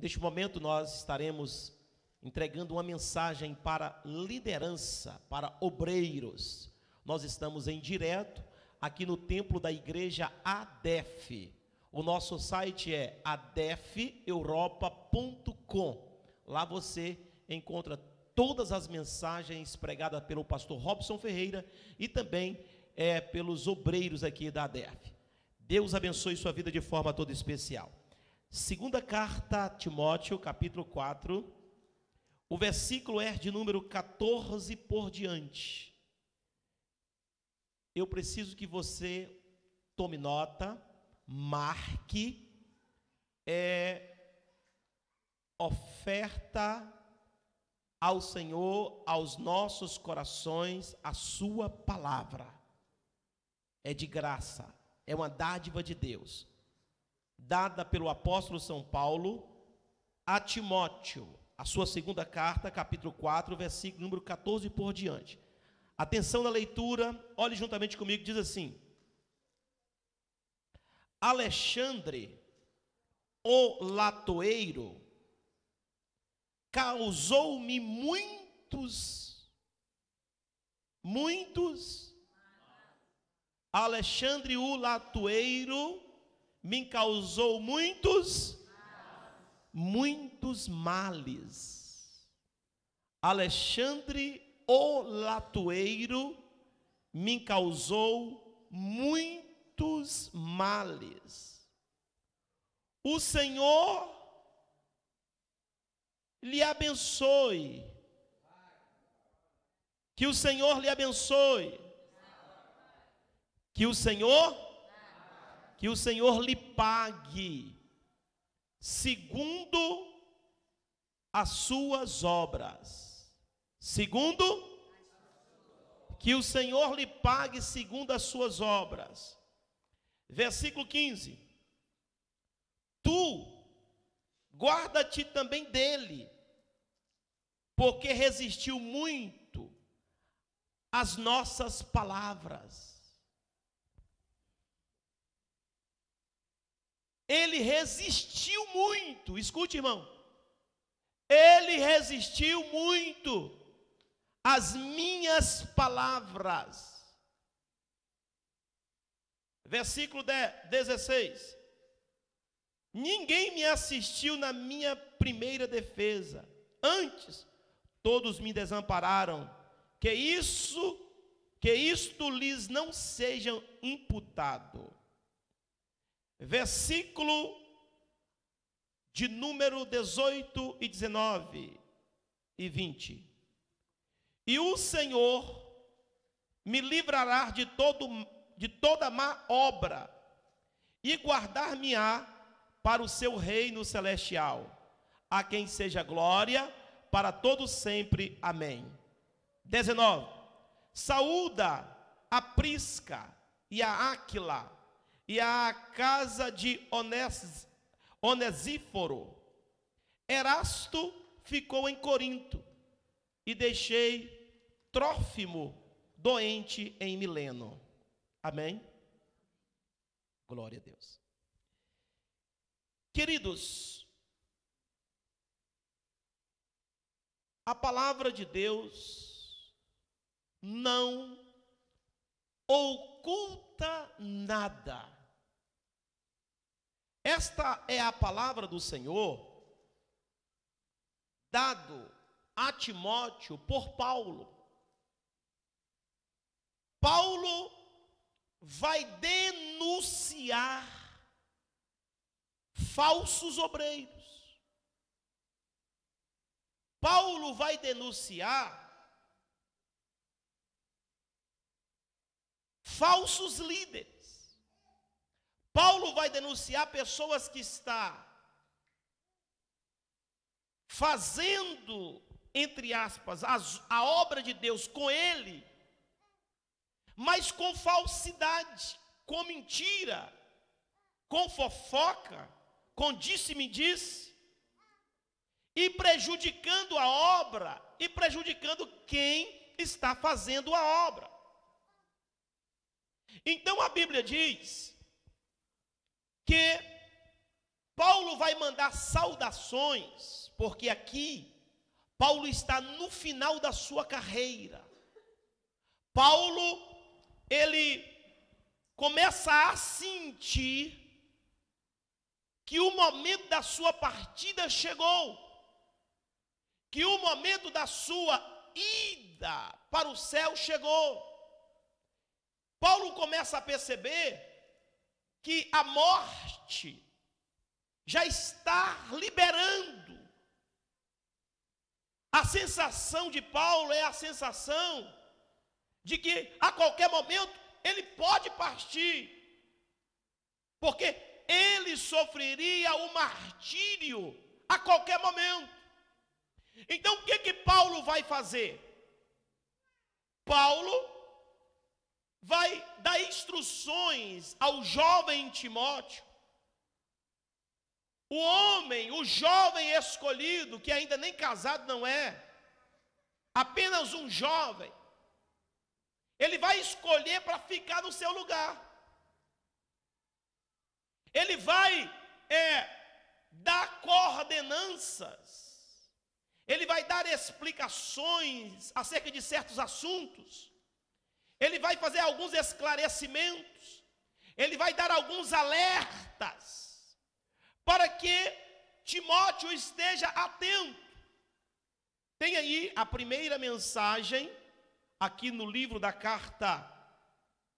Neste momento nós estaremos entregando uma mensagem para liderança, para obreiros. Nós estamos em direto aqui no templo da igreja ADEF. O nosso site é adefeuropa.com. Lá você encontra todas as mensagens pregadas pelo pastor Robson Ferreira e também pelos obreiros aqui da ADEF. Deus abençoe sua vida de forma toda especial. Segunda carta a Timóteo, capítulo 4, o versículo é de número 14 por diante. Eu preciso que você tome nota, marque, oferta ao Senhor, aos nossos corações, a sua palavra. É de graça, é uma dádiva de Deus, dada pelo apóstolo São Paulo a Timóteo, a sua segunda carta, capítulo 4, versículo número 14 por diante. Atenção na leitura, olhe juntamente comigo, diz assim: Alexandre, o latoeiro, causou-me Alexandre o latoeiro me causou muitos males. Alexandre o latoeiro me causou muitos males. O Senhor lhe abençoe. Que o Senhor lhe abençoe. Que o Senhor lhe pague segundo as suas obras. Que o Senhor lhe pague segundo as suas obras. Versículo 15. Tu guarda-te também dele, porque resistiu muito às nossas palavras. Ele resistiu muito, escute, irmão. Ele resistiu muito às minhas palavras. Versículo 16. Ninguém me assistiu na minha primeira defesa. Antes, todos me desampararam. Que isto lhes não seja imputado. Versículo de número 18 e 19 e 20. E o Senhor me livrará de toda má obra e guardar-me-á para o seu reino celestial, a quem seja glória para todos sempre. Amém. 19. Saúda a Prisca e a Áquila e a casa de Onesíforo. Erasto ficou em Corinto e deixei Trófimo doente em Mileno. Amém? Glória a Deus. Queridos, a palavra de Deus não oculta nada. Esta é a palavra do Senhor dado a Timóteo por Paulo. Paulo vai denunciar falsos obreiros. Paulo vai denunciar falsos líderes. Paulo vai denunciar pessoas que estão fazendo, entre aspas, a obra de Deus com ele, mas com falsidade, com mentira, com fofoca, com disse-me-disse, e prejudicando a obra, e prejudicando quem está fazendo a obra. Então a Bíblia diz que Paulo vai mandar saudações, porque aqui Paulo está no final da sua carreira. Paulo, ele começa a sentir que o momento da sua partida chegou, que o momento da sua ida para o céu chegou. Paulo começa a perceber que a morte já está liberando. A sensação de Paulo é a sensação de que a qualquer momento ele pode partir, porque ele sofreria o martírio a qualquer momento. Então o que Paulo vai fazer? Paulo vai dar instruções ao jovem Timóteo, o homem, o jovem escolhido, que ainda nem casado não é, apenas um jovem. Ele vai escolher para ficar no seu lugar. Ele vai dar coordenanças. Ele vai dar explicações acerca de certos assuntos. Ele vai fazer alguns esclarecimentos. Ele vai dar alguns alertas para que Timóteo esteja atento. Tem aí a primeira mensagem, aqui no livro da carta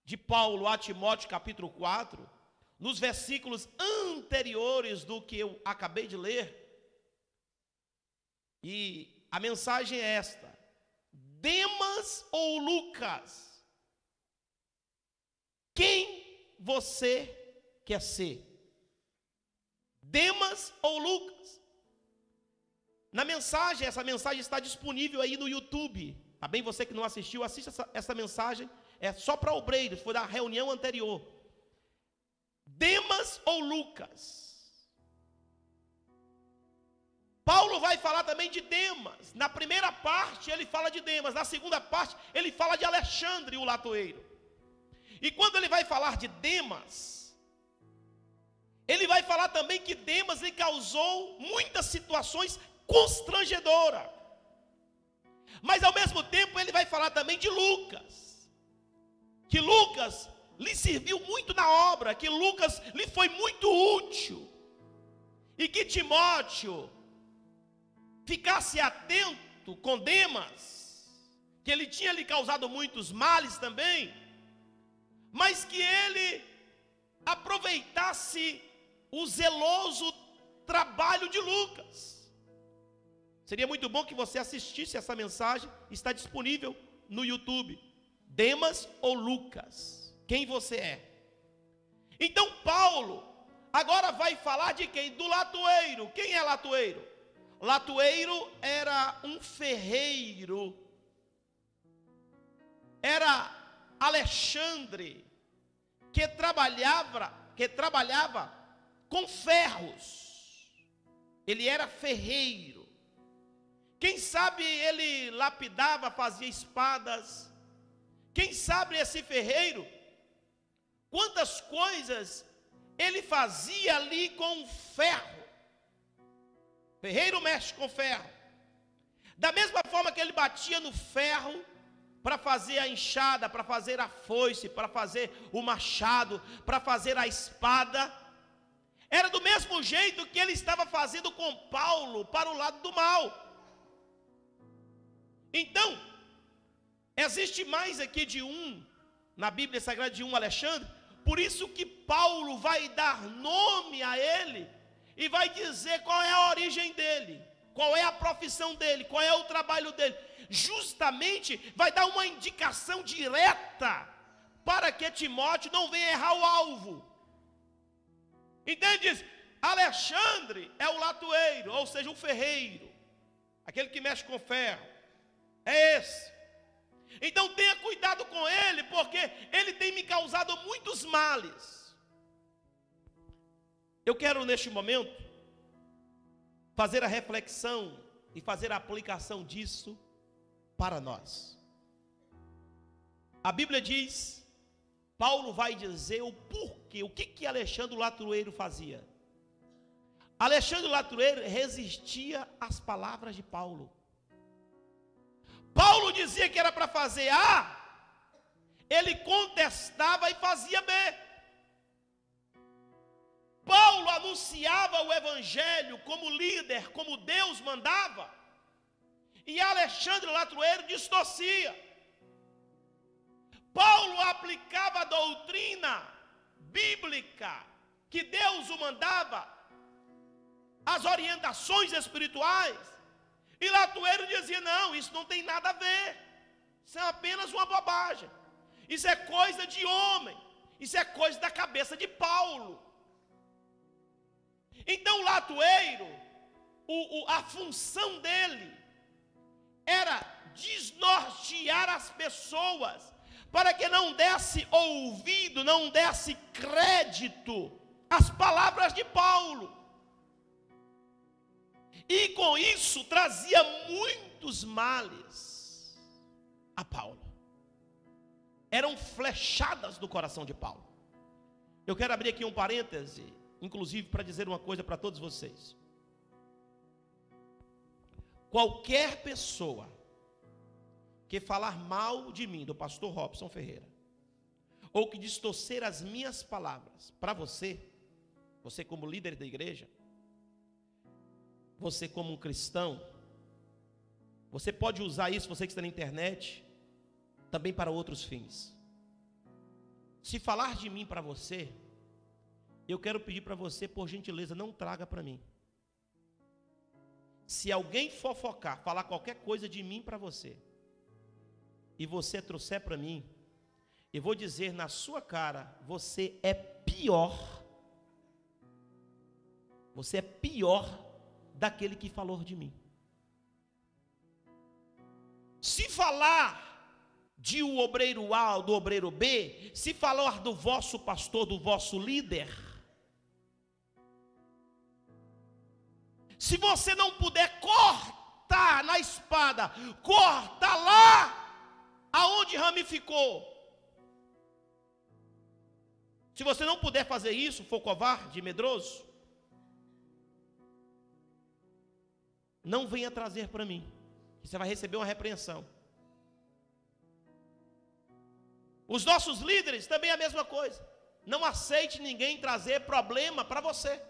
de Paulo a Timóteo, capítulo 4, nos versículos anteriores do que eu acabei de ler. E a mensagem é esta: Demas ou Lucas, quem você quer ser? Demas ou Lucas? Na mensagem, essa mensagem está disponível aí no YouTube. Tá bem? Você que não assistiu, assista essa mensagem. É só para obreiros, foi da reunião anterior. Demas ou Lucas? Paulo vai falar também de Demas. Na primeira parte ele fala de Demas. Na segunda parte ele fala de Alexandre, o latoeiro. E quando ele vai falar de Demas, ele vai falar também que Demas lhe causou muitas situações constrangedoras. Mas ao mesmo tempo ele vai falar também de Lucas, que Lucas lhe serviu muito na obra, que Lucas lhe foi muito útil, e que Timóteo ficasse atento com Demas, que ele tinha lhe causado muitos males também, mas que ele aproveitasse o zeloso trabalho de Lucas. Seria muito bom que você assistisse essa mensagem, está disponível no YouTube. Demas ou Lucas, quem você é? Então Paulo agora vai falar de quem? Do latoeiro. Quem é latoeiro? Latoeiro era um ferreiro, era Alexandre, que trabalhava com ferros. Ele era ferreiro. Quem sabe ele lapidava, fazia espadas. Quem sabe esse ferreiro, quantas coisas ele fazia ali com ferro. Ferreiro mexe com ferro. Da mesma forma que ele batia no ferro para fazer a enxada, para fazer a foice, para fazer o machado, para fazer a espada, era do mesmo jeito que ele estava fazendo com Paulo para o lado do mal. Então, existe mais aqui de um, na Bíblia Sagrada, de um Alexandre. Por isso que Paulo vai dar nome a ele e vai dizer qual é a origem dele, qual é a profissão dele, qual é o trabalho dele. Justamente vai dar uma indicação direta para que Timóteo não venha errar o alvo. Entende? Alexandre é o latoeiro, ou seja, o ferreiro, aquele que mexe com ferro. É esse. Então tenha cuidado com ele, porque ele tem me causado muitos males. Eu quero neste momento fazer a reflexão e fazer a aplicação disso para nós. A Bíblia diz, Paulo vai dizer o porquê, o que Alexandre o latoeiro fazia. Alexandre Latueiro resistia às palavras de Paulo. Paulo dizia que era para fazer A, ele contestava e fazia B. Paulo anunciava o evangelho como líder, como Deus mandava, e Alexandre Latueiro distorcia. Paulo aplicava a doutrina bíblica que Deus o mandava, as orientações espirituais, e Latueiro dizia: não, isso não tem nada a ver, isso é apenas uma bobagem, isso é coisa de homem, isso é coisa da cabeça de Paulo. Então Latueiro, a função dele era desnortear as pessoas, para que não desse ouvido, não desse crédito às palavras de Paulo. E com isso trazia muitos males a Paulo. Eram flechadas do coração de Paulo. Eu quero abrir aqui um parêntese, inclusive para dizer uma coisa para todos vocês. Qualquer pessoa que falar mal de mim, do pastor Robson Ferreira, ou que distorcer as minhas palavras para você como líder da igreja, você como um cristão, você pode usar isso, você que está na internet, também para outros fins. Se falar de mim para você, eu quero pedir para você, por gentileza, não traga para mim. Se alguém fofocar, falar qualquer coisa de mim para você, e você trouxer para mim, eu vou dizer na sua cara: você é pior. Você é pior daquele que falou de mim. Se falar de o obreiro A ou do obreiro B, se falar do vosso pastor, do vosso líder, se você não puder cortar na espada, corta lá aonde ramificou. Se você não puder fazer isso, for covarde, medroso, não venha trazer para mim, você vai receber uma repreensão. Os nossos líderes também é a mesma coisa. Não aceite ninguém trazer problema para você.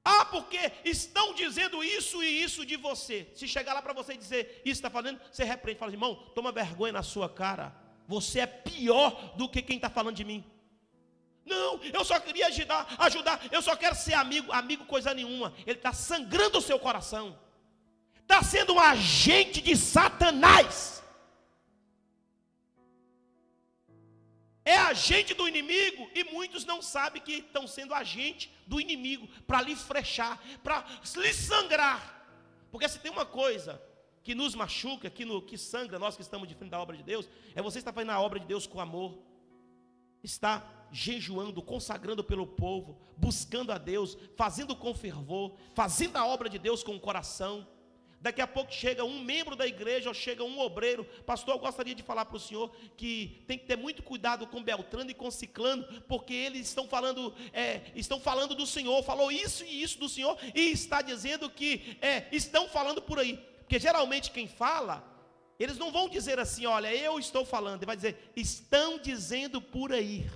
Ah, porque estão dizendo isso e isso de você. Se chegar lá para você e dizer isso está fazendo, você repreende, fala: irmão, toma vergonha na sua cara. Você é pior do que quem está falando de mim. Não, eu só queria ajudar, eu só quero ser amigo coisa nenhuma. Ele está sangrando o seu coração, está sendo um agente de Satanás, é agente do inimigo, e muitos não sabem que estão sendo agente do inimigo, para lhe frechar, para lhe sangrar. Porque se tem uma coisa que nos machuca, que sangra nós que estamos de frente da obra de Deus, é você estar fazendo a obra de Deus com amor, está jejuando, consagrando pelo povo, buscando a Deus, fazendo com fervor, fazendo a obra de Deus com o coração. Daqui a pouco chega um membro da igreja, ou chega um obreiro: pastor, eu gostaria de falar para o senhor que tem que ter muito cuidado com Beltrano e com Ciclano, porque eles estão falando do senhor, falou isso e isso do senhor, e está dizendo que estão falando por aí. Porque geralmente quem fala, eles não vão dizer assim: olha, eu estou falando, ele vai dizer: estão dizendo por aí.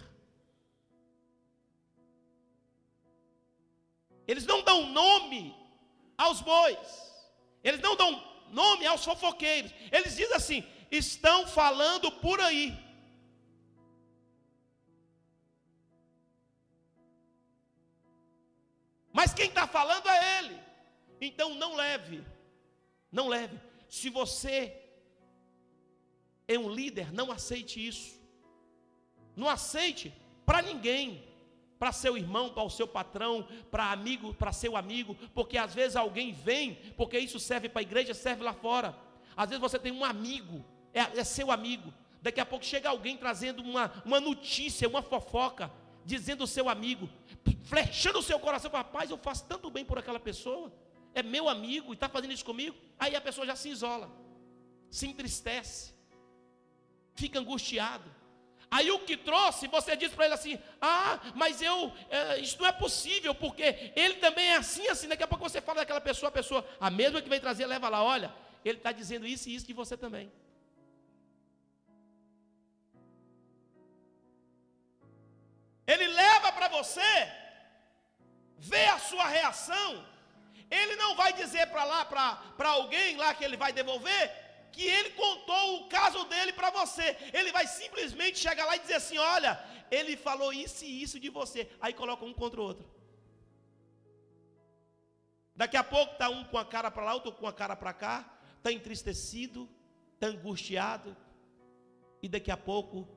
Eles não dão nome aos bois, eles não dão nome aos fofoqueiros, eles dizem assim: estão falando por aí. Mas quem está falando é ele. Então não leve. Se você é um líder, não aceite isso. Não aceite para ninguém. Para seu irmão, para o seu patrão, para amigo, para seu amigo, porque às vezes alguém vem, porque isso serve para a igreja, serve lá fora. Às vezes você tem um amigo, é seu amigo, daqui a pouco chega alguém trazendo uma notícia, uma fofoca, dizendo o seu amigo, flechando o seu coração: rapaz, eu faço tanto bem por aquela pessoa, é meu amigo e está fazendo isso comigo. Aí a pessoa já se isola, se entristece, fica angustiado. Aí o que trouxe, você diz para ele assim: ah, mas isso não é possível, porque ele também é assim, assim. Daqui a pouco você fala daquela pessoa, a pessoa, a mesma que vem trazer, leva lá, olha, ele está dizendo isso e isso de você também. Ele leva para você, vê a sua reação. Ele não vai dizer para lá, para alguém lá que ele vai devolver, que ele contou o caso dele para você. Ele vai simplesmente chegar lá e dizer assim: olha, ele falou isso e isso de você. Aí coloca um contra o outro. Daqui a pouco está um com a cara para lá, outro com a cara para cá, está entristecido, está angustiado, e daqui a pouco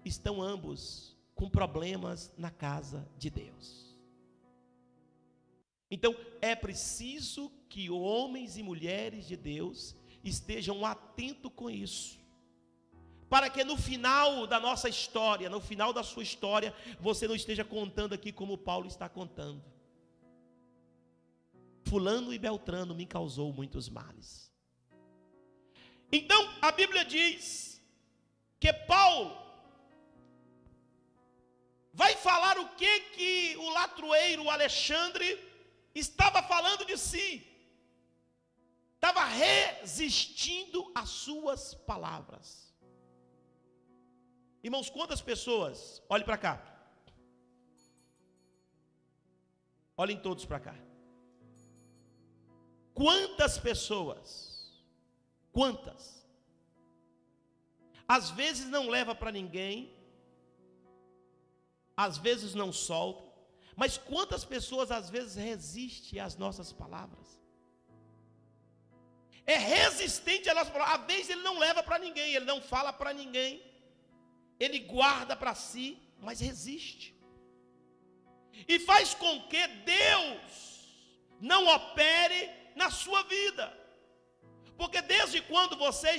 estão ambos com problemas na casa de Deus. Então é preciso que homens e mulheres de Deus estejam atentos com isso, para que no final da nossa história, no final da sua história, você não esteja contando aqui como Paulo está contando: fulano e Beltrano me causou muitos males. Então a Bíblia diz que Paulo vai falar o que o ladroeiro Alexandre estava falando de si. Estava resistindo às suas palavras. Irmãos, quantas pessoas, olhem para cá, olhem todos para cá, quantas pessoas, quantas, às vezes não leva para ninguém, às vezes não solta, mas quantas pessoas às vezes resistem às nossas palavras? É resistente às nossas palavras. Às vezes ele não leva para ninguém, ele não fala para ninguém, ele guarda para si, mas resiste. E faz com que Deus não opere na sua vida. Porque desde quando você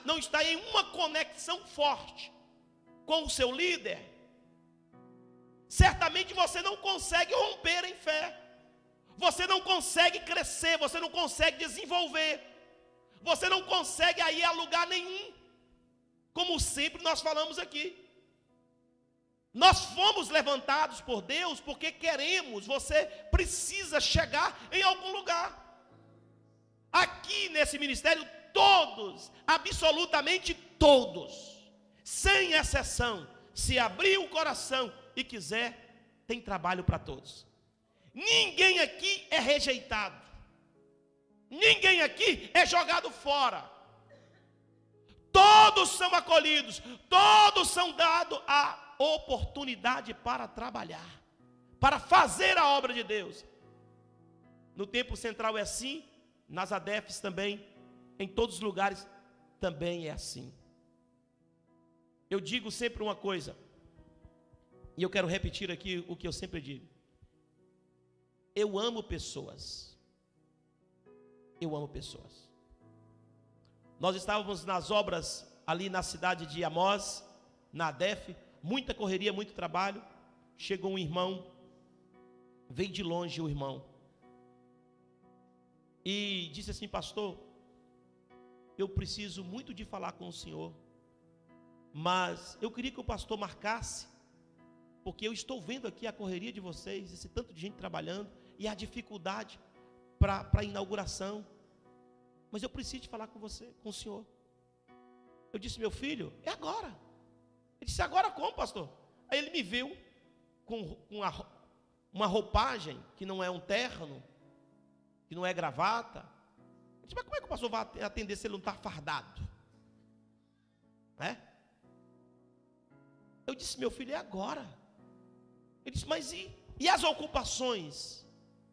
não está em uma conexão forte com o seu líder, certamente você não consegue romper em fé, você não consegue crescer, você não consegue desenvolver, você não consegue ir a lugar nenhum, como sempre nós falamos aqui. Nós fomos levantados por Deus porque queremos, você precisa chegar em algum lugar. Aqui nesse ministério, todos, absolutamente todos, sem exceção, se abrir o coração e quiser, tem trabalho para todos. Ninguém aqui é rejeitado, ninguém aqui é jogado fora. Todos são acolhidos, todos são dados a oportunidade para trabalhar, para fazer a obra de Deus. No Templo Central é assim, nas ADEFs também, em todos os lugares também é assim. Eu digo sempre uma coisa, e eu quero repetir aqui o que eu sempre digo: eu amo pessoas. Eu amo pessoas. Nós estávamos nas obras ali na cidade de Amós, na ADEF, muita correria, muito trabalho. Chegou um irmão, veio de longe o irmão, e disse assim: pastor, eu preciso muito de falar com o senhor, mas eu queria que o pastor marcasse, porque eu estou vendo aqui a correria de vocês, esse tanto de gente trabalhando, e a dificuldade para a inauguração, mas eu preciso de falar com você, com o senhor. Eu disse: meu filho, é agora. Ele disse: agora como, pastor? Aí ele me viu com uma roupagem que não é um terno, que não é gravata. Eu disse: mas como é que o pastor vai atender se ele não está fardado? Eu disse: meu filho, é agora. Ele disse: mas e as ocupações?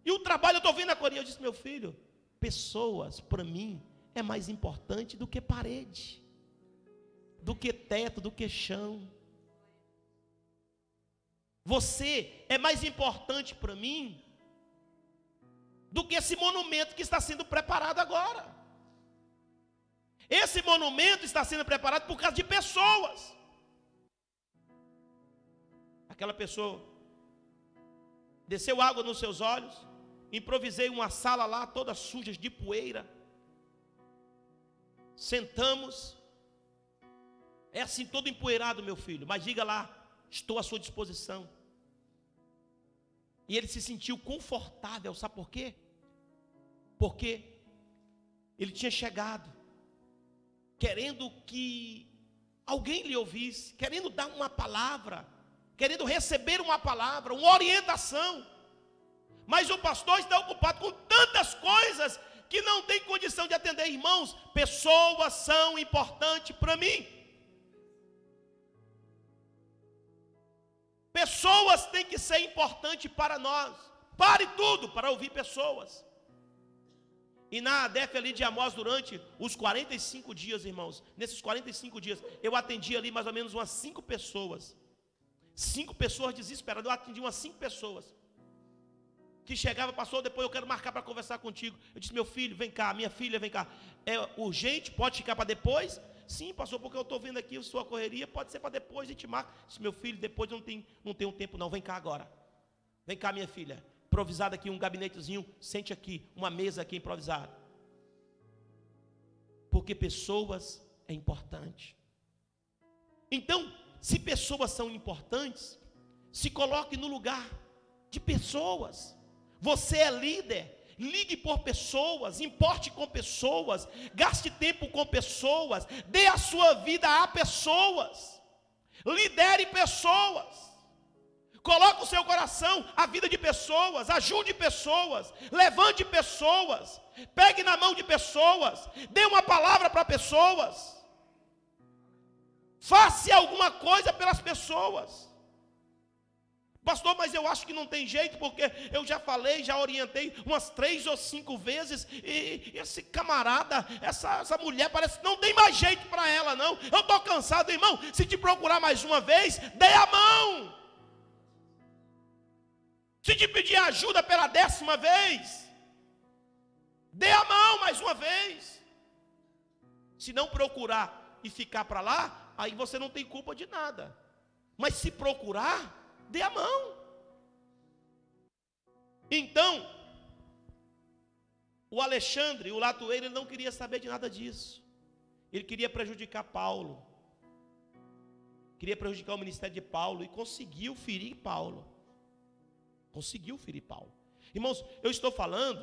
E o trabalho, eu estou vendo a correria. Eu disse: meu filho, pessoas para mim é mais importante do que parede, do que teto, do que chão. Você é mais importante para mim do que esse monumento que está sendo preparado agora. Esse monumento está sendo preparado por causa de pessoas. Aquela pessoa desceu água nos seus olhos, improvisei uma sala lá toda suja de poeira. Sentamos, É assim, todo empoeirado, meu filho, mas diga lá, estou à sua disposição. E ele se sentiu confortável, sabe por quê? Porque ele tinha chegado, querendo que alguém lhe ouvisse, querendo dar uma palavra, querendo receber uma palavra, uma orientação. Mas o pastor está ocupado com tantas coisas que não tem condição de atender. Irmãos, pessoas são importantes para mim. Pessoas têm que ser importantes para nós. Pare tudo para ouvir pessoas. E na ADEF ali de Amós, durante os 45 dias, irmãos, nesses 45 dias, eu atendi ali mais ou menos umas 5 pessoas. 5 pessoas desesperadas, eu atendi umas 5 pessoas. Que chegava, passou, depois eu quero marcar para conversar contigo. Eu disse, meu filho, vem cá, minha filha, vem cá. É urgente, pode ficar para depois? Sim, pastor, porque eu estou vendo aqui a sua correria, pode ser para depois, a gente marca. Eu disse, meu filho, depois não tenho tempo não, vem cá agora. Vem cá, minha filha. Improvisado aqui, um gabinetezinho, sente aqui, uma mesa aqui improvisada. Porque pessoas é importante. Então, se pessoas são importantes, se coloque no lugar de pessoas. Você é líder, ligue por pessoas, importe com pessoas, gaste tempo com pessoas, dê a sua vida a pessoas, lidere pessoas, coloque o seu coração à vida de pessoas, ajude pessoas, levante pessoas, pegue na mão de pessoas, dê uma palavra para pessoas, faça alguma coisa pelas pessoas. Pastor, mas eu acho que não tem jeito, porque eu já falei, já orientei umas 3 ou 5 vezes, e esse camarada, essa mulher parece que não tem mais jeito para ela não. Eu estou cansado, irmão, se te procurar mais uma vez, dê a mão. Se te pedir ajuda pela 10ª vez, dê a mão mais uma vez. Se não procurar e ficar para lá, aí você não tem culpa de nada. Mas se procurar, dê a mão. Então, o Alexandre, o latoeiro, ele não queria saber de nada disso. Ele queria prejudicar Paulo. Queria prejudicar o ministério de Paulo e conseguiu ferir Paulo. Conseguiu ferir Paulo. Irmãos, eu estou falando,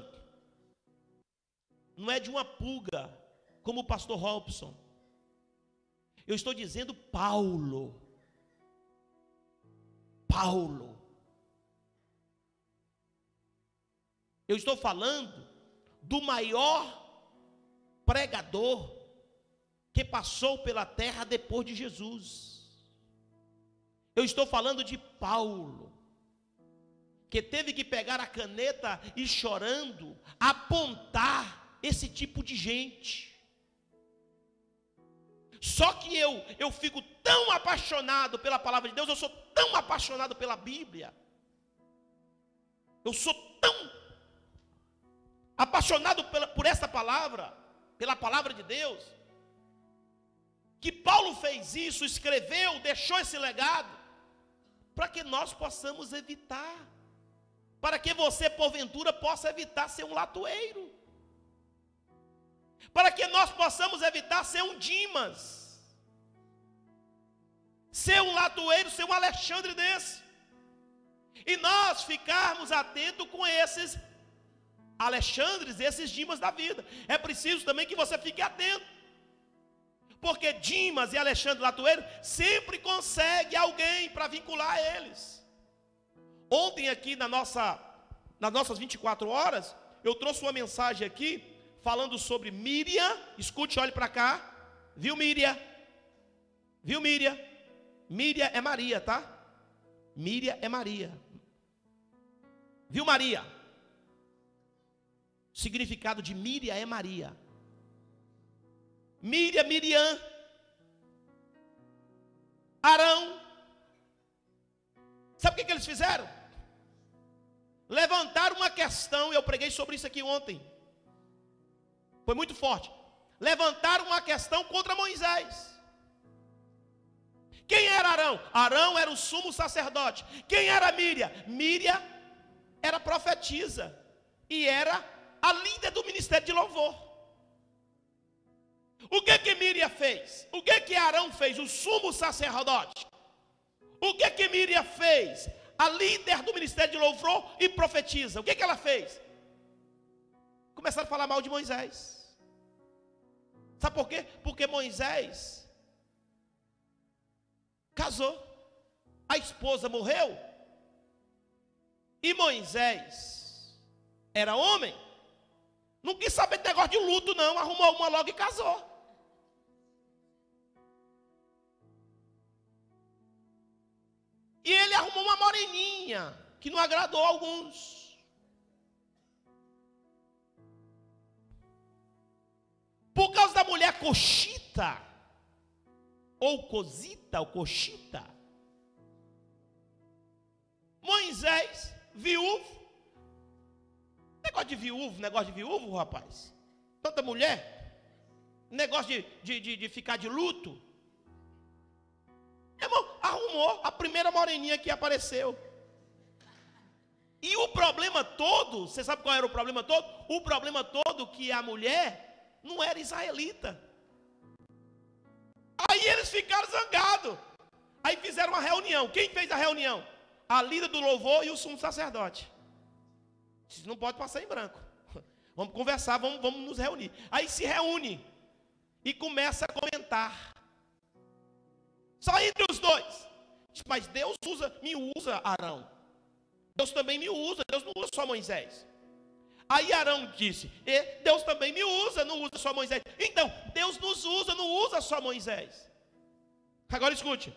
não é de uma pulga, como o pastor Robson. Eu estou dizendo Paulo. Eu estou falando do maior pregador que passou pela terra depois de Jesus. Eu estou falando de Paulo, que teve que pegar a caneta e chorando apontar esse tipo de gente. Só que eu fico tão apaixonado pela palavra de Deus, eu sou tão apaixonado pela Bíblia, eu sou tão apaixonado por essa palavra, pela palavra de Deus, que Paulo fez isso, escreveu, deixou esse legado, para que nós possamos evitar, para que você porventura possa evitar ser um latoeiro, para que nós possamos evitar ser um Dimas, ser um latoeiro, ser um Alexandre desse, e nós ficarmos atentos com esses Alexandres, esses Dimas da vida. É preciso também que você fique atento, porque Dimas e Alexandre latoeiro sempre consegue alguém para vincular a eles. Ontem aqui nas nossas 24 horas, eu trouxe uma mensagem aqui, falando sobre Miriam. Escute, olhe para cá. Viu, Miriam? Viu, Miriam? Miriam é Maria, tá? Miriam é Maria. Viu, Maria? O significado de Miriam é Maria. Miriam, Miriam. Arão. Sabe o que eles fizeram? Levantaram uma questão, eu preguei sobre isso aqui ontem. Foi muito forte. Levantaram uma questão contra Moisés. Quem era Arão? Arão era o sumo sacerdote. Quem era Miriam? Miriam era profetisa e era a líder do ministério de louvor. O que Míriam fez? O que Arão fez? O sumo sacerdote. O que Míriam fez? A líder do ministério de louvor e profetiza. O que ela fez? Começaram a falar mal de Moisés. Sabe por quê? Porque Moisés casou, a esposa morreu, e Moisés era homem, não quis saber de negócio de luto não, arrumou uma logo e casou. E ele arrumou uma moreninha, que não agradou a alguns. Por causa da mulher coxita, ou cosita, ou coxita, Moisés, viúvo, negócio de viúvo, rapaz, tanta mulher, negócio de ficar de luto, irmão, arrumou a primeira moreninha que apareceu. E o problema todo, você sabe qual era o problema todo? O problema todo que a mulher não era israelita. Aí eles ficaram zangados. Aí fizeram uma reunião. Quem fez a reunião? A líder do louvor e o sumo sacerdote. Isso não pode passar em branco. Vamos conversar, vamos nos reunir. Aí se reúne e começa a comentar. Só entre os dois. Mas Deus me usa, Arão. Deus também me usa, Deus não usa só Moisés. Aí Arão disse, Deus também me usa, não usa só Moisés. Então, Deus nos usa, não usa só Moisés. Agora escute.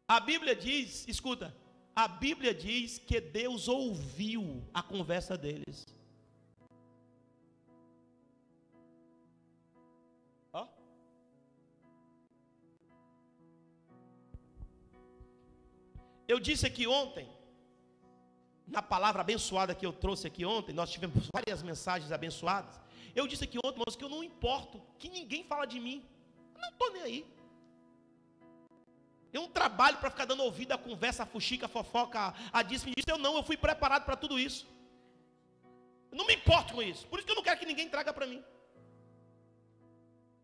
A Bíblia diz, escuta, a Bíblia diz que Deus ouviu a conversa deles. Ó. Eu disse aqui ontem, na palavra abençoada que eu trouxe aqui ontem, nós tivemos várias mensagens abençoadas. Eu disse aqui ontem, irmãos, que eu não importo, que ninguém fala de mim. Eu não estou nem aí. Eu não trabalho para ficar dando ouvido à conversa, a fuxica, a fofoca, a disse-me disse. Eu fui preparado para tudo isso. Eu não me importo com isso. Por isso que eu não quero que ninguém traga para mim.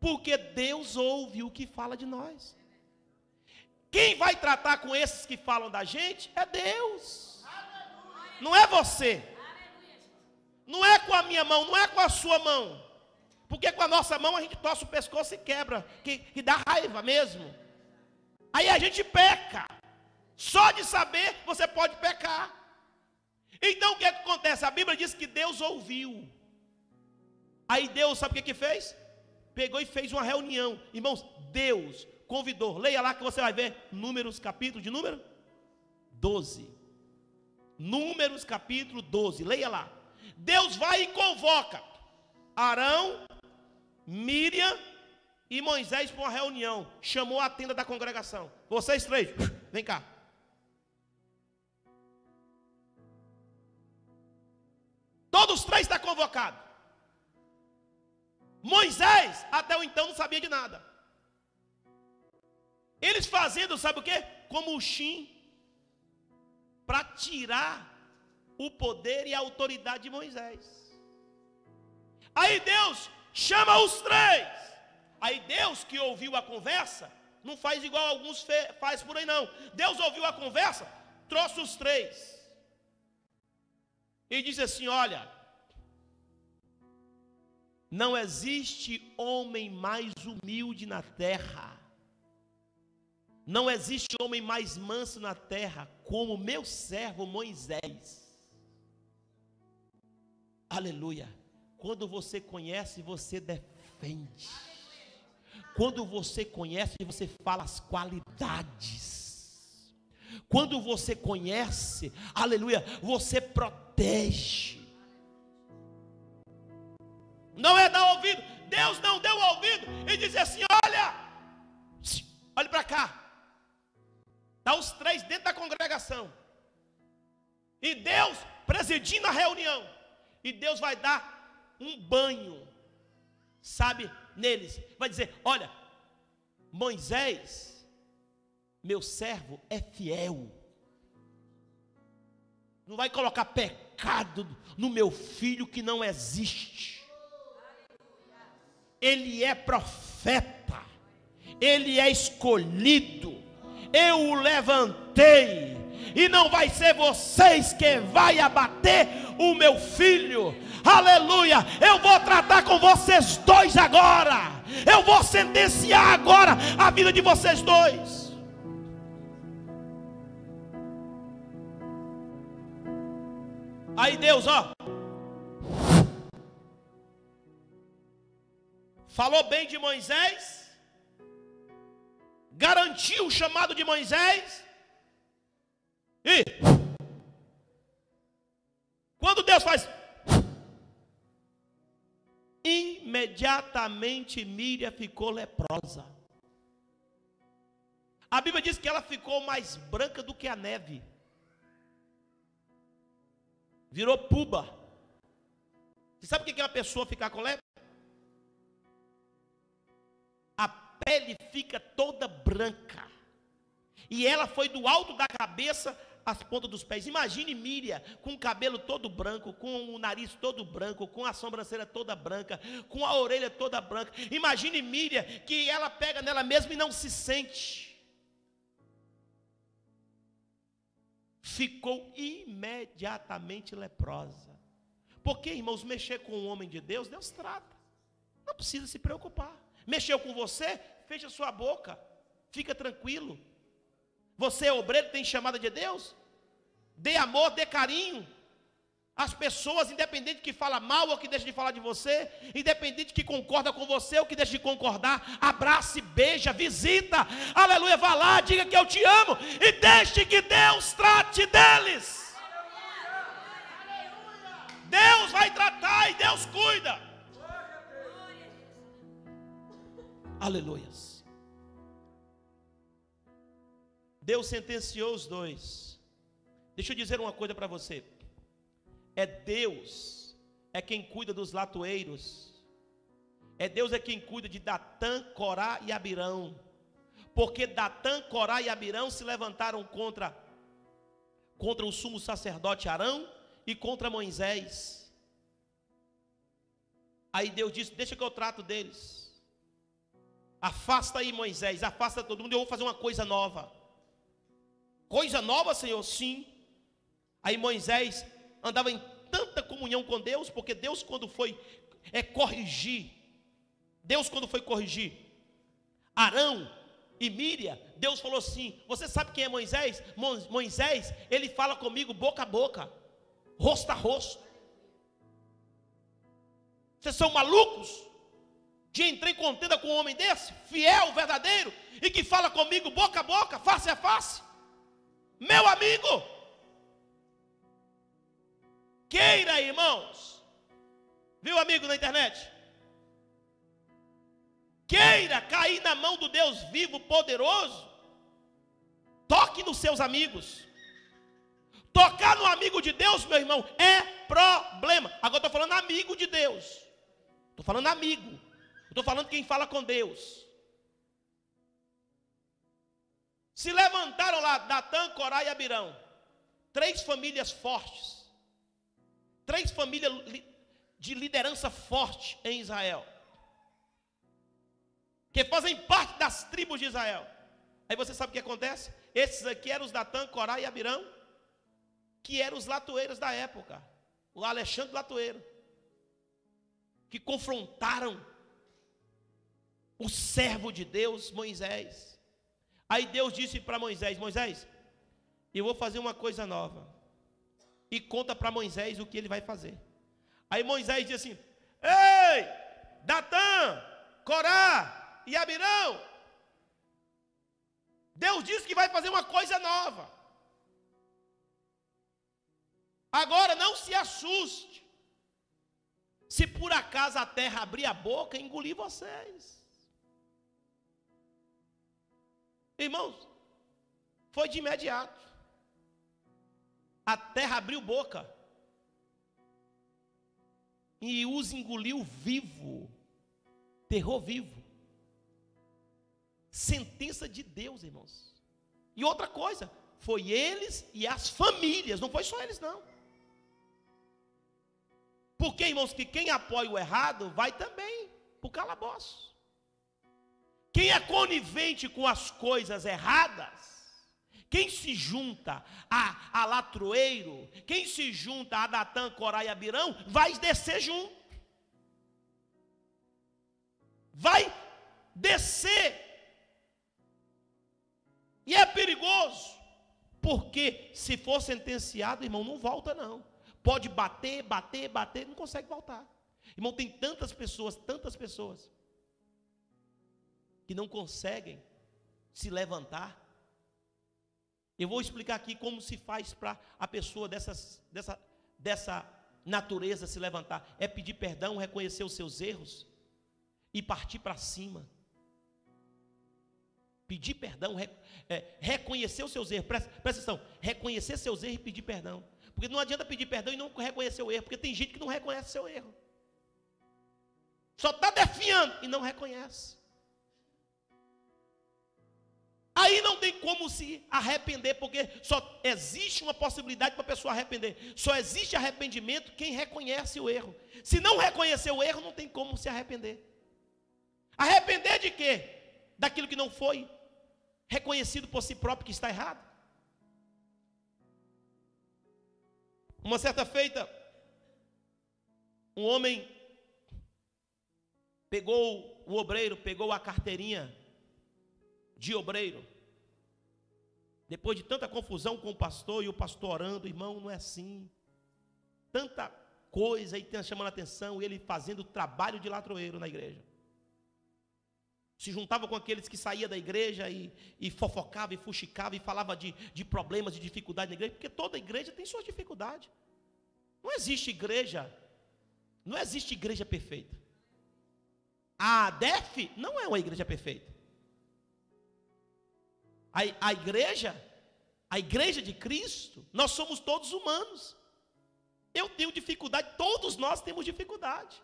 Porque Deus ouve o que fala de nós. Quem vai tratar com esses que falam da gente é Deus. Não é você. Não é com a minha mão, não é com a sua mão. Porque com a nossa mão a gente torce o pescoço e quebra, que dá raiva mesmo. Aí a gente peca. Só de saber você pode pecar. Então o que acontece? A Bíblia diz que Deus ouviu. Aí Deus, sabe o que fez? Pegou e fez uma reunião. Irmãos, Deus convidou. Leia lá que você vai ver Números, capítulo de número 12. Números, capítulo 12. Leia lá. Deus vai e convoca Arão, Míriam e Moisés para uma reunião. Chamou a tenda da congregação. Vocês três, vem cá. Todos os três estão convocados. Moisés, até o então, não sabia de nada. Eles fazendo, sabe o quê? Como o Shin, para tirar o poder e a autoridade de Moisés. Aí Deus chama os três. Aí Deus, que ouviu a conversa, não faz igual alguns faz por aí não. Deus ouviu a conversa, trouxe os três. E diz assim, olha, não existe homem mais humilde na terra. Não existe homem mais manso na terra como meu servo Moisés. Aleluia. Quando você conhece, você defende. Quando você conhece, você fala as qualidades. Quando você conhece, aleluia, você protege. Não é dar ouvido. Deus não deu ouvido e diz assim, olha para cá. Está os três dentro da congregação. E Deus presidindo a reunião. E Deus vai dar um banho, sabe, neles. Vai dizer, olha, Moisés, meu servo, é fiel. Não vai colocar pecado no meu filho que não existe. ele é profeta, ele é escolhido, eu o levantei, e não vai ser vocês que vai abater o meu filho. Aleluia, eu vou tratar com vocês dois agora, eu vou sentenciar agora a vida de vocês dois. Aí Deus, ó, falou bem de Moisés, garantiu o chamado de Moisés, e quando Deus faz, imediatamente Míriam ficou leprosa. A Bíblia diz que ela ficou mais branca do que a neve, virou puba. Você sabe o que é uma pessoa ficar com lepra? A pele fica toda branca, e ela foi do alto da cabeça às pontas dos pés. Imagine Míriam com o cabelo todo branco, com o nariz todo branco, com a sobrancelha toda branca, com a orelha toda branca. Imagine Míriam que ela pega nela mesma e não se sente. Ficou imediatamente leprosa. Porque, irmãos, mexer com o homem de Deus, Deus trata. Não precisa se preocupar. Mexeu com você, fecha sua boca, fica tranquilo. Você é obreiro, tem chamada de Deus? Dê amor, dê carinho. As pessoas, independente que fala mal ou que deixa de falar de você, independente que concorda com você ou que deixa de concordar, abrace, beija, visita, aleluia, vá lá, diga que eu te amo e deixe que Deus trate deles. Deus vai tratar e Deus cuida. Aleluias. Deus sentenciou os dois. Deixa eu dizer uma coisa para você. É Deus é quem cuida dos latoeiros. É Deus é quem cuida de Datã, Corá e Abirão. Porque Datã, Corá e Abirão se levantaram contra o sumo sacerdote Arão e contra Moisés. Aí Deus disse: deixa que eu trato deles. Afasta aí Moisés, afasta todo mundo, eu vou fazer uma coisa nova. Coisa nova, Senhor? Sim. Aí Moisés andava em tanta comunhão com Deus, porque Deus quando foi corrigir Arão e Míriam, Deus falou assim: você sabe quem é Moisés? Moisés, ele fala comigo boca a boca, rosto a rosto. Vocês são malucos de entrar em contenda com um homem desse, fiel, verdadeiro, e que fala comigo boca a boca, face a face? Meu amigo, queira, irmãos, viu, amigo na internet? Queira cair na mão do Deus vivo, poderoso, toque nos seus amigos. Tocar no amigo de Deus, meu irmão, é problema. Agora estou falando amigo de Deus, estou falando amigo, estou falando quem fala com Deus. Se levantaram lá Datã, Corá e Abirão, 3 famílias fortes, 3 famílias de liderança forte em Israel, que fazem parte das tribos de Israel. Aí você sabe o que acontece? Esses aqui eram os Datã, Corá e Abirão, que eram os latoeiros da época, o Alexandre Latoeiro, que confrontaram o servo de Deus, Moisés. Aí Deus disse para Moisés: Moisés, eu vou fazer uma coisa nova. E conta para Moisés o que ele vai fazer. Aí Moisés diz assim: ei, Datã, Corá e Abirão, Deus disse que vai fazer uma coisa nova. Agora não se assuste se por acaso a terra abrir a boca e engolir vocês. Irmãos, foi de imediato. A terra abriu boca e os engoliu vivo. Terror vivo. Sentença de Deus, irmãos. E outra coisa, foi eles e as famílias, não foi só eles não. Porque, irmãos, que quem apoia o errado vai também para o calabouço. Quem é conivente com as coisas erradas, quem se junta a latroeiro, quem se junta a Datã, Corá e Abirão, vai descer junto. Vai descer. E é perigoso, porque se for sentenciado, irmão, não volta não. Pode bater, não consegue voltar. Irmão, tem tantas pessoas, que não conseguem se levantar. Eu vou explicar aqui como se faz para a pessoa dessa natureza se levantar. É pedir perdão, reconhecer os seus erros e partir para cima. Pedir perdão, reconhecer os seus erros. Presta atenção, reconhecer seus erros e pedir perdão. Porque não adianta pedir perdão e não reconhecer o erro, porque tem gente que não reconhece seu erro. Só está defiando e não reconhece. Aí não tem como se arrepender, porque só existe uma possibilidade para a pessoa arrepender. Só existe arrependimento quem reconhece o erro. Se não reconhecer o erro, não tem como se arrepender. Arrepender de quê? Daquilo que não foi reconhecido por si próprio que está errado. Uma certa feita, um homem pegou o obreiro, pegou a carteirinha de obreiro. Depois de tanta confusão com o pastor, e o pastor orando, irmão, não é assim. Tanta coisa aí chamando a atenção, ele fazendo trabalho de ladroeiro na igreja. Se juntava com aqueles que saíam da igreja e fofocava e fuxicava e falava de problemas, de dificuldade na igreja, porque toda igreja tem suas dificuldades. Não existe igreja perfeita. A ADEF não é uma igreja perfeita. A igreja de Cristo, nós somos todos humanos. Eu tenho dificuldade, todos nós temos dificuldade.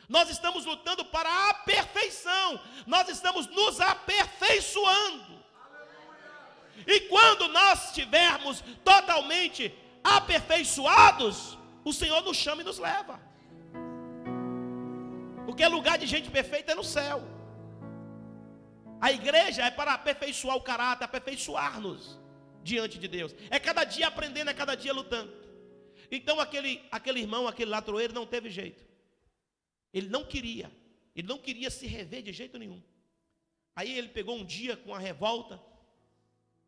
Nós estamos lutando para a perfeição. Nós estamos nos aperfeiçoando. E quando nós estivermos totalmente aperfeiçoados, o Senhor nos chama e nos leva. Porque lugar de gente perfeita é no céu. A igreja é para aperfeiçoar o caráter, aperfeiçoar-nos diante de Deus. É cada dia aprendendo, é cada dia lutando. Então aquele irmão, aquele ladroeiro não teve jeito. Ele não queria se rever de jeito nenhum. Aí ele pegou um dia com a revolta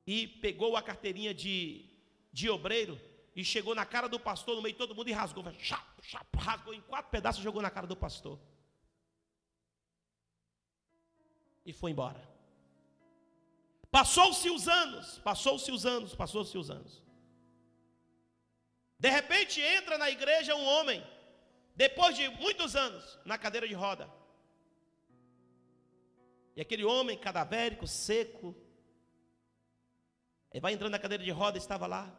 e pegou a carteirinha de obreiro e chegou na cara do pastor, no meio de todo mundo, e rasgou. Rasgou em 4 pedaços e jogou na cara do pastor. E foi embora. Passou-se os anos. De repente entra na igreja um homem, depois de muitos anos, na cadeira de roda. E aquele homem cadavérico, seco, ele vai entrando na cadeira de roda, estava lá.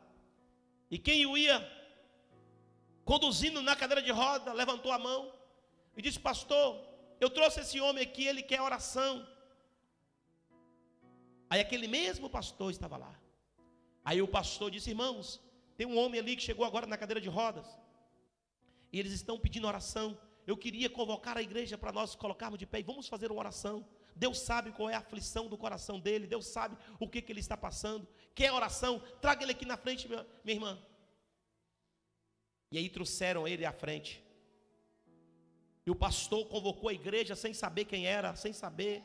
E quem o ia conduzindo na cadeira de roda, levantou a mão e disse: pastor, eu trouxe esse homem aqui, ele quer oração. Aí aquele mesmo pastor estava lá. Aí o pastor disse: irmãos, tem um homem ali que chegou agora na cadeira de rodas, e eles estão pedindo oração. Eu queria convocar a igreja para nós colocarmos de pé e vamos fazer uma oração. Deus sabe qual é a aflição do coração dele, Deus sabe o que ele está passando. Quer oração? Traga ele aqui na frente, minha irmã. E aí trouxeram ele à frente. E o pastor convocou a igreja sem saber quem era, sem saber.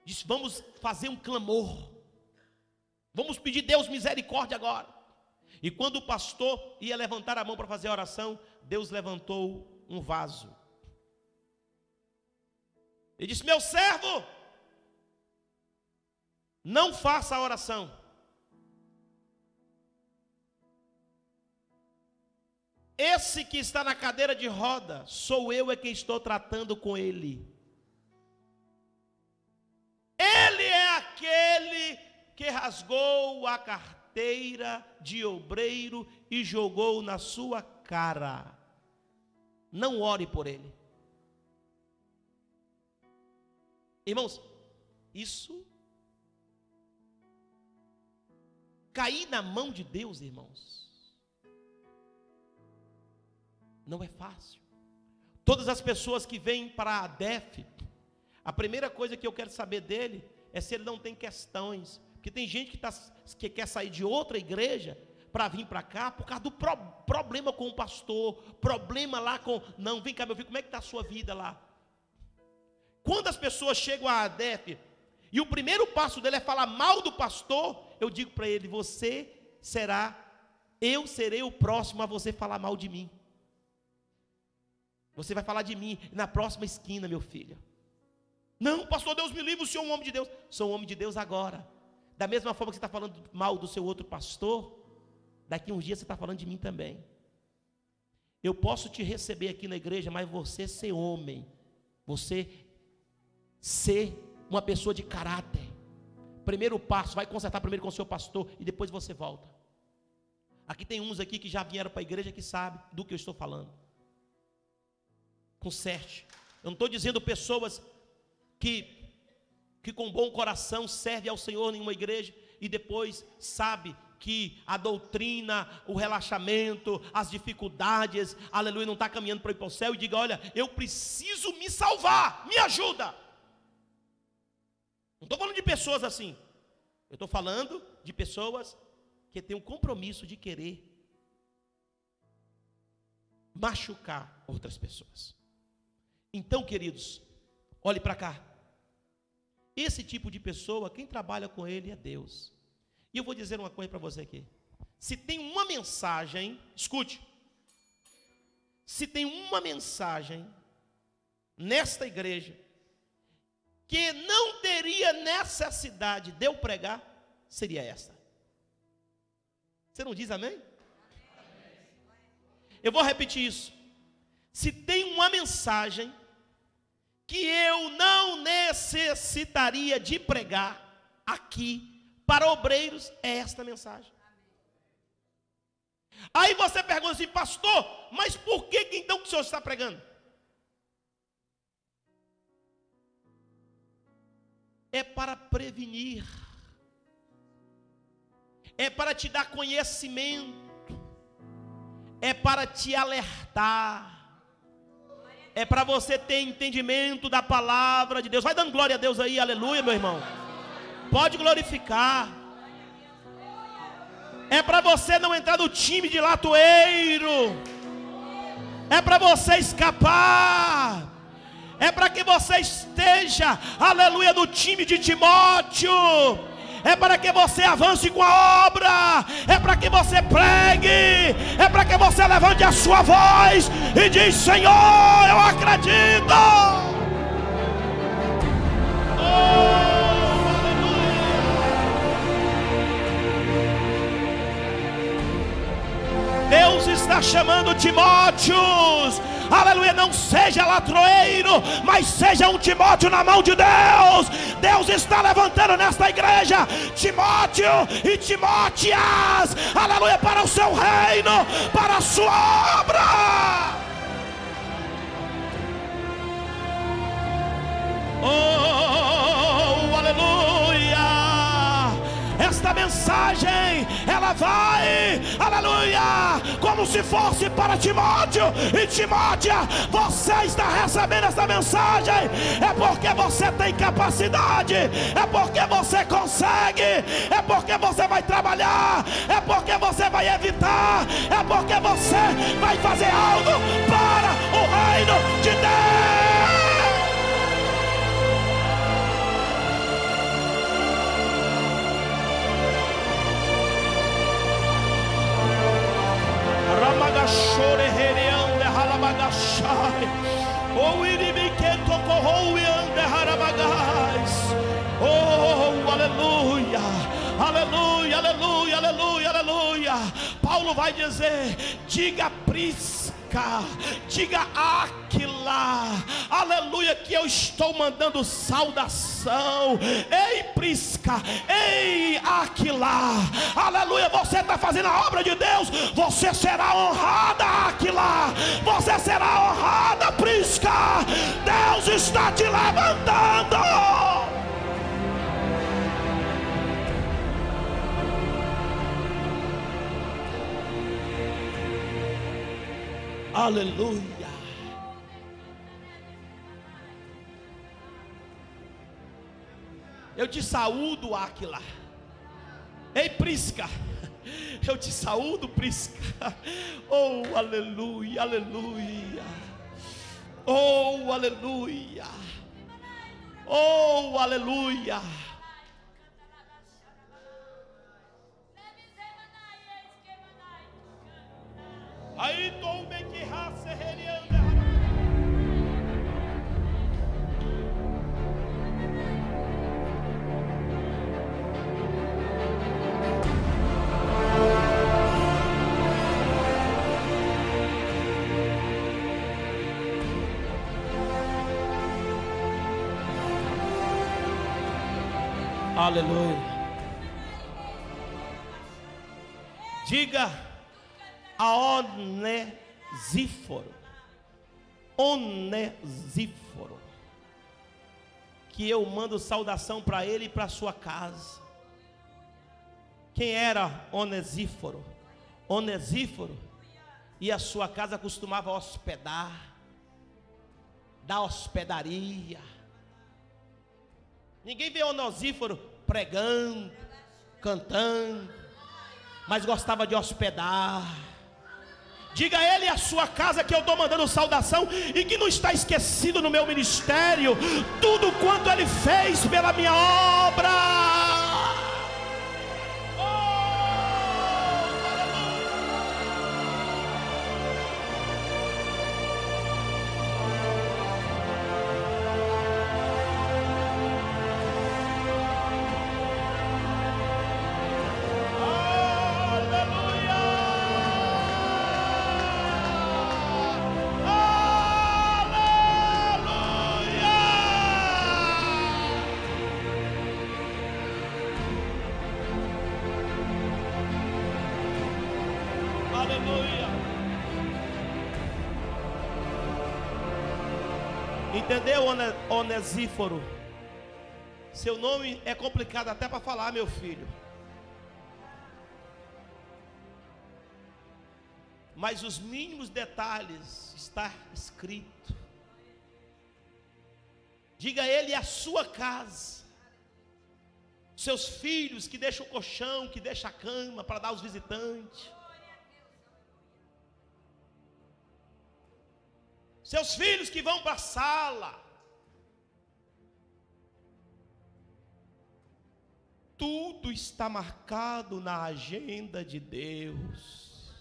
Disse: vamos fazer um clamor. Vamos pedir Deus misericórdia agora. E quando o pastor ia levantar a mão para fazer a oração, Deus levantou um vaso. Ele disse: meu servo, não faça a oração. Esse que está na cadeira de roda, sou eu quem estou tratando com ele. Ele é aquele que rasgou a carteira de obreiro e jogou na sua cara. Não ore por ele. Irmãos, isso cair na mão de Deus, irmãos, não é fácil. Todas as pessoas que vêm para a DEF, a primeira coisa que eu quero saber dele é se ele não tem questões. Porque tem gente que quer sair de outra igreja para vir para cá por causa do problema com o pastor, problema lá com... Não, vem cá, meu filho, como é que está a sua vida lá? Quando as pessoas chegam à ADEF e o primeiro passo dele é falar mal do pastor, eu digo para ele: eu serei o próximo a você falar mal de mim. Você vai falar de mim na próxima esquina, meu filho. Não, pastor, Deus me livre, o senhor é um homem de Deus. Sou um homem de Deus agora. Da mesma forma que você está falando mal do seu outro pastor, daqui uns dias você está falando de mim também. Eu posso te receber aqui na igreja, mas você ser homem, você ser uma pessoa de caráter. Primeiro passo, vai consertar primeiro com o seu pastor e depois você volta. Aqui tem uns aqui que já vieram para a igreja que sabem do que eu estou falando. Conserte. Eu não estou dizendo pessoas que com bom coração serve ao Senhor em uma igreja e depois sabe que a doutrina, o relaxamento, as dificuldades, aleluia, não está caminhando para ir para o céu, e diga: olha, eu preciso me salvar, me ajuda. Não estou falando de pessoas assim, eu estou falando de pessoas que têm um compromisso de querer machucar outras pessoas. Então, queridos, olhe para cá. Esse tipo de pessoa, quem trabalha com ele é Deus. E eu vou dizer uma coisa para você aqui. Se tem uma mensagem, escute. Se tem uma mensagem nesta igreja que não teria necessidade de eu pregar, seria essa. Você não diz amém? Eu vou repetir isso. Se tem uma mensagem que eu não necessitaria de pregar aqui para obreiros, é esta mensagem. Aí você pergunta assim: pastor, mas por que então que o senhor está pregando? É para prevenir, é para te dar conhecimento, é para te alertar, é para você ter entendimento da palavra de Deus. Vai dando glória a Deus aí, aleluia, meu irmão. Pode glorificar. É para você não entrar no time de latoeiro. É para você escapar. É para que você esteja, aleluia, no time de Timóteo. É para que você avance com a obra. É para que você pregue. É para que você levante a sua voz e diz: Senhor, eu acredito. Deus está chamando Timóteos, aleluia, não seja latroeiro, mas seja um Timóteo na mão de Deus. Deus está levantando nesta igreja Timóteo e Timóteas, aleluia, para o seu reino, para a sua obra. Oh, aleluia. Esta mensagem, ela vai, aleluia, como se fosse para Timóteo e Timótea. Você está recebendo esta mensagem, é porque você tem capacidade, é porque você consegue, é porque você vai trabalhar, é porque você vai evitar, é porque você vai fazer algo para o reino de Deus. Ramagashore Heriande Halabagashai. Oh, Iribiketo Kohoiande Harabagais. Oh, aleluia, aleluia, aleluia, aleluia, aleluia. Paulo vai dizer: diga Prisca, diga Áquila, aleluia, que eu estou mandando saudação. Ei Prisca, ei Áquila, aleluia, você está fazendo a obra de Deus, você será honrada, Áquila, você será honrada, Prisca. Deus está te levantando. Aleluia. Eu te saúdo, Áquila. Ei, Prisca, eu te saúdo, Prisca. Oh, aleluia, aleluia. Oh, aleluia. Oh, aleluia. Aí tome que raça herianda. Aleluia. Diga a Onesíforo, que eu mando saudação para ele e para sua casa. Quem era Onesíforo? Onesíforo e a sua casa costumava hospedar, dar hospedaria. Ninguém vê Onesíforo pregando, cantando, mas gostava de hospedar. Diga a ele e a sua casa que eu estou mandando saudação e que não está esquecido no meu ministério tudo quanto ele fez pela minha obra. Entendeu, Onesíforo? Seu nome é complicado até para falar, meu filho. Mas os mínimos detalhes está escrito. Diga a ele e a sua casa, seus filhos que deixam o colchão, que deixam a cama para dar aos visitantes. Seus filhos que vão para a sala. Tudo está marcado na agenda de Deus.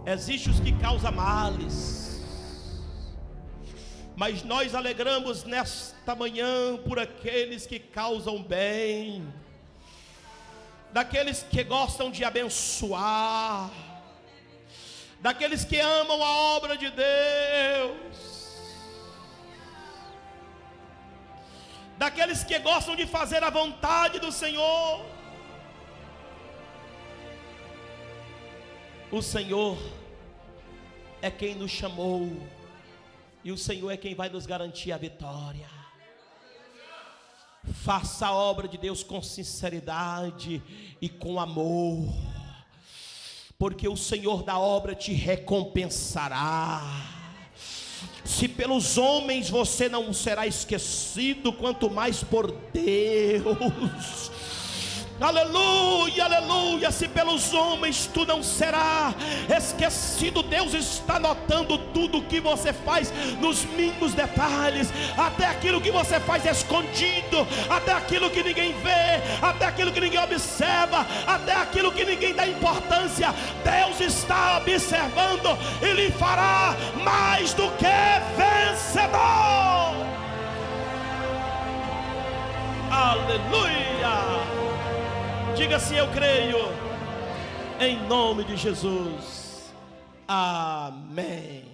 Existem os que causam males, mas nós alegramos nesta manhã por aqueles que causam bem, daqueles que gostam de abençoar, daqueles que amam a obra de Deus, daqueles que gostam de fazer a vontade do Senhor. O Senhor é quem nos chamou, e o Senhor é quem vai nos garantir a vitória. Faça a obra de Deus com sinceridade e com amor, porque o Senhor da obra te recompensará. Se pelos homens você não será esquecido, quanto mais por Deus. Aleluia, aleluia. Se pelos homens tu não será esquecido, Deus está notando tudo o que você faz nos mínimos detalhes, até aquilo que você faz escondido, até aquilo que ninguém vê, até aquilo que ninguém observa, até aquilo que ninguém dá importância. Deus está observando e lhe fará mais do que vencedor. Aleluia. Diga assim: eu creio, em nome de Jesus. Amém.